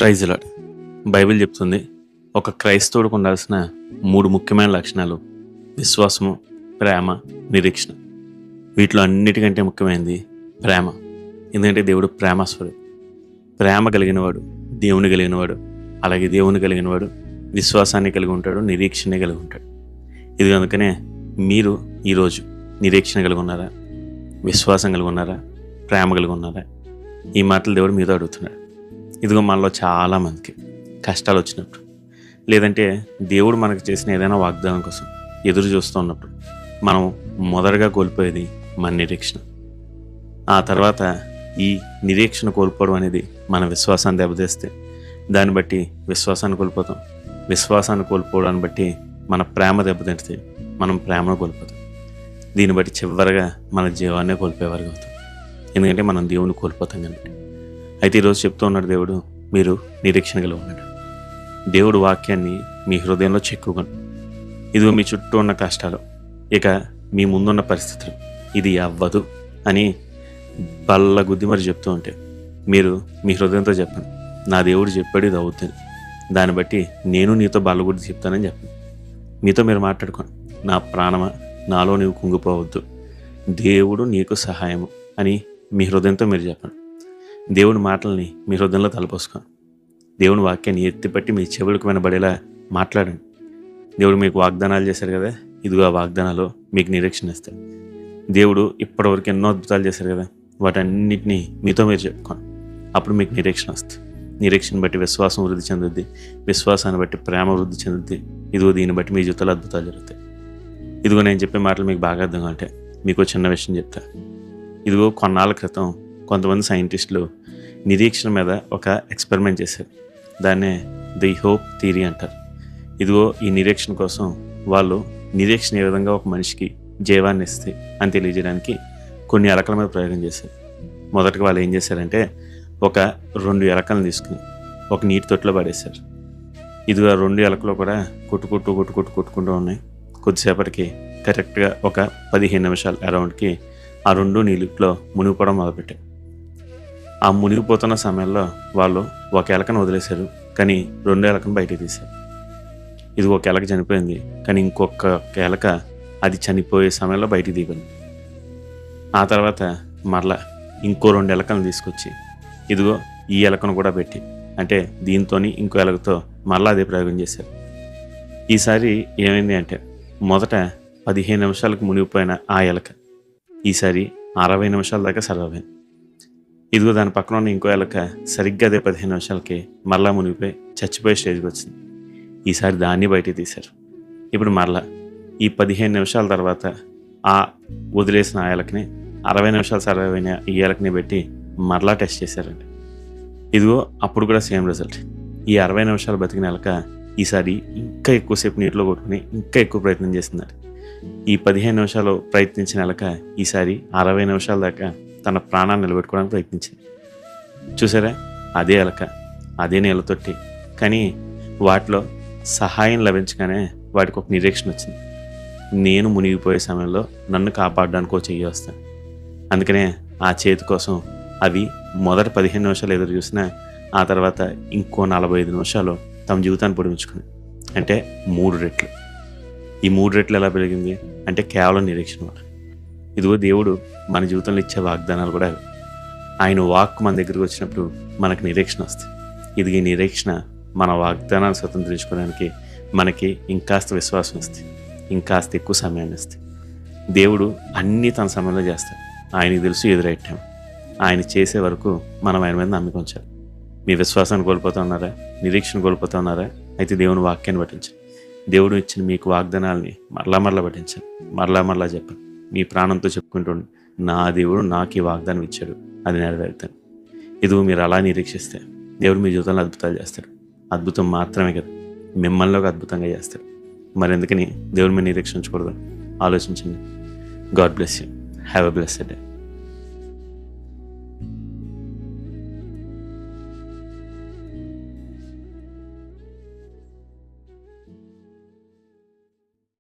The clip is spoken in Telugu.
Praise lord. బైబిల్ చెప్తుంది ఒక క్రైస్తవుడికి ఉండాల్సిన 3 ముఖ్యమైన లక్షణాలు విశ్వాసము, ప్రేమ, నిరీక్షణ. వీటిలో అన్నిటికంటే ముఖ్యమైనది ప్రేమ. ఎందుకంటే దేవుడు ప్రేమస్వరుడు. ప్రేమ కలిగినవాడు దేవుని కలిగినవాడు, అలాగే దేవుని కలిగినవాడు విశ్వాసాన్ని కలిగి ఉంటాడు, నిరీక్షణ కలిగి ఉంటాడు. ఇది అందుకనే మీరు ఈరోజు నిరీక్షణ కలిగి ఉన్నారా, విశ్వాసం కలిగి ఉన్నారా, ప్రేమ కలిగి ఉన్నారా? ఈ మాటలు దేవుడు మీతో అడుగుతున్నాడు. ఇదిగో మనలో చాలామందికి కష్టాలు వచ్చినప్పుడు, లేదంటే దేవుడు మనకు చేసిన ఏదైనా వాగ్దానం కోసం ఎదురు చూస్తూ ఉన్నప్పుడు మనం మొదటగా కోల్పోయేది మన నిరీక్షణ. ఆ తర్వాత ఈ నిరీక్షణ కోల్పోవడం అనేది మన విశ్వాసాన్ని దెబ్బతీస్తే దాన్ని బట్టి విశ్వాసాన్ని కోల్పోతాం. విశ్వాసాన్ని కోల్పోవడాన్ని బట్టి మన ప్రేమ దెబ్బతింటే మనం ప్రేమను కోల్పోతాం. దీన్ని బట్టి చివరిగా మన జీవాన్నే కోల్పోయేవారుగా అవుతాం. ఎందుకంటే మనం దేవుని కోల్పోతాం కాబట్టి. అయితే ఈరోజు చెప్తూ ఉన్నాడు దేవుడు, మీరు నిరీక్షణ కలిగి ఉన్నాడు. దేవుడు వాక్యాన్ని మీ హృదయంలో చెక్కుకోండి. ఇదిగో మీ చుట్టూ ఉన్న కష్టాలు, ఇక మీ ముందున్న పరిస్థితులు ఇది అవ్వదు అని బల్ల గుద్ది మరి చెప్తూ ఉంటే మీరు మీ హృదయంతో చెప్పండి, నా దేవుడు చెప్పాడు ఇది అవుతుంది, దాన్ని బట్టి నేను నీతో బల్లగుద్ది చెప్తానని చెప్పండి. మీతో మీరు మాట్లాడుకోండి, నా ప్రాణమా నాలో నీవు కుంగిపోవద్దు, దేవుడు నీకు సహాయము అని మీ హృదయంతో మీరు చెప్పండి. దేవుని మాటల్ని మీ హృదయంలో తలపోసుకోండి. దేవుని వాక్యాన్ని ఎత్తిపట్టి మీ చెవులకు వినబడేలా మాట్లాడండి. దేవుడు మీకు వాగ్దానాలు చేశారు కదా, ఇదిగో ఆ వాగ్దానాలు మీకు నిరీక్షణ ఇస్తాడు. దేవుడు ఇప్పటివరకు ఎన్నో అద్భుతాలు చేశారు కదా, వాటన్నిటినీ మీతో మీరు చెప్పుకోండి. అప్పుడు మీకు నిరీక్షణ వస్తుంది. నిరీక్షణ బట్టి విశ్వాసం వృద్ధి చెందుద్ది, విశ్వాసాన్ని బట్టి ప్రేమ వృద్ధి చెందుద్ది. ఇదిగో దీన్ని బట్టి మీ జీవితంలో అద్భుతాలు జరుగుతాయి. ఇదిగో నేను చెప్పే మాటలు మీకు బాగా అర్థం కావాలంటే మీకు చిన్న విషయం చెప్తా. ఇదిగో కొన్నాళ్ళ క్రితం కొంతమంది సైంటిస్టులు నిరీక్షణ మీద ఒక ఎక్స్పెరిమెంట్ చేశారు. దాన్నే ది హోప్ థియరీ అంటారు. ఇదిగో ఈ నిరీక్షణ కోసం వాళ్ళు నిరీక్షణ ఏ విధంగా ఒక మనిషికి జీవాన్ని ఇస్తే అని తెలియజేయడానికి కొన్ని ఎలకల మీద ప్రయోగం చేశారు. మొదటగా వాళ్ళు ఏం చేశారంటే ఒక 2 ఎలకలను తీసుకుని ఒక నీటి తొట్టులో పడేశారు. ఇదిగో 2 ఎలకలు కూడా కొట్టుకుంటూ ఉన్నాయి. కొద్దిసేపటికి కరెక్ట్గా ఒక 15 నిమిషాలు అరౌండ్కి ఆ 2 నీళ్ళలో మునిగిపోవడం మొదలుపెట్టాయి. ఆ మునిగిపోతున్న సమయంలో వాళ్ళు ఒక ఎలకను వదిలేశారు, కానీ 2 ఎలకను బయటికి తీశారు. ఇది ఒక ఎలక చనిపోయింది, కానీ ఇంకొక ఎలక అది చనిపోయే సమయంలో బయటికి దిగింది. ఆ తర్వాత మరలా ఇంకో 2 ఎలకలను తీసుకొచ్చి ఇదిగో ఈ ఎలకను కూడా పెట్టి, అంటే దీంతో ఇంకో ఎలకతో మరలా అదే ప్రయోగం చేశారు. ఈసారి ఏమైంది అంటే మొదట 15 నిమిషాలకు మునిగిపోయిన ఆ ఎలక ఈసారి 60 నిమిషాల దాకా సర్వైవ్ అయింది. ఇదిగో దాని పక్కన ఉన్న ఇంకో ఎలక సరిగ్గా అదే 15 నిమిషాలకి మరలా మునిగిపోయి చచ్చిపోయే స్టేజ్కి వచ్చింది. ఈసారి దాన్ని బయటికి తీశారు. ఇప్పుడు మరలా ఈ 15 నిమిషాల తర్వాత ఆ వదిలేసిన ఆ ఎలకని 60 నిమిషాలు సర్వైవ్ అయిన ఈ ఎలకని పెట్టి మరలా టెస్ట్ చేశారండి. ఇదిగో అప్పుడు కూడా సేమ్ రిజల్ట్. ఈ 60 నిమిషాలు బతికిన ఎలక ఈసారి ఇంకా ఎక్కువసేపు నీటిలో కొట్టుకుని ఇంకా ఎక్కువ ప్రయత్నం చేసిందండి. ఈ 15 నిమిషాలు ప్రయత్నించిన ఎలక ఈసారి 60 నిమిషాల దాకా తన ప్రాణాన్ని నిలబెట్టుకోవడానికి ప్రయత్నించింది. చూసారా, అదే ఎలక, అదే నీళ్ళతోటి, కానీ వాటిలో సహాయం లభించగానే వాటికి ఒక నిరీక్షణ వచ్చింది. నేను మునిగిపోయే సమయంలో నన్ను కాపాడడానికి చెయ్యి వస్తాను. అందుకనే ఆ చేతి కోసం అవి మొదటి 15 నిమిషాలు ఎదురు చూసినా ఆ తర్వాత ఇంకో 45 నిమిషాలు తమ జీవితాన్ని పొడిగించుకుని, అంటే 3 రెట్లు. ఈ 3 రెట్లు ఎలా పెరిగింది అంటే కేవలం నిరీక్షణ వల్ల. ఇదిగో దేవుడు మన జీవితంలో ఇచ్చే వాగ్దానాలు కూడా అవి. ఆయన వాక్ మన దగ్గరికి వచ్చినప్పుడు మనకు నిరీక్షణ వస్తుంది. ఇది ఈ నిరీక్షణ మన వాగ్దానాలు స్వతంత్రించుకోవడానికి మనకి ఇంకాస్త విశ్వాసం వస్తుంది, ఇంకాస్త ఎక్కువ సమయాన్ని ఇస్తుంది. దేవుడు అన్నీ తన సమయంలో చేస్తాడు. ఆయనకి తెలుసు ఎదురైటాం. ఆయన చేసే వరకు మనం ఆయన మీద నమ్మకం ఉంచాలి. మీ విశ్వాసాన్ని కోల్పోతున్నారా, నిరీక్షణ కోల్పోతున్నారా? అయితే దేవుని వాక్యాన్ని పఠించండి. దేవుడు ఇచ్చిన మీకు వాగ్దానాలని మరలా పఠించండి, మరలా చెప్పండి. మీ ప్రాణంతో చెప్పుకుంటుండండి, నా దేవుడు నాకు ఈ వాగ్దానం ఇచ్చాడు, అది నెరవేరుతాను. ఇది మీరు అలా నిరీక్షిస్తే దేవుడు మీ జీవితంలో అద్భుతాలు చేస్తాడు. అద్భుతం మాత్రమే కదా, మిమ్మల్ని ఒక అద్భుతంగా చేస్తాడు. మరి ఎందుకని దేవుడి మీద నిరీక్షించకూడదు? ఆలోచించండి. God bless you. Have a blessed day.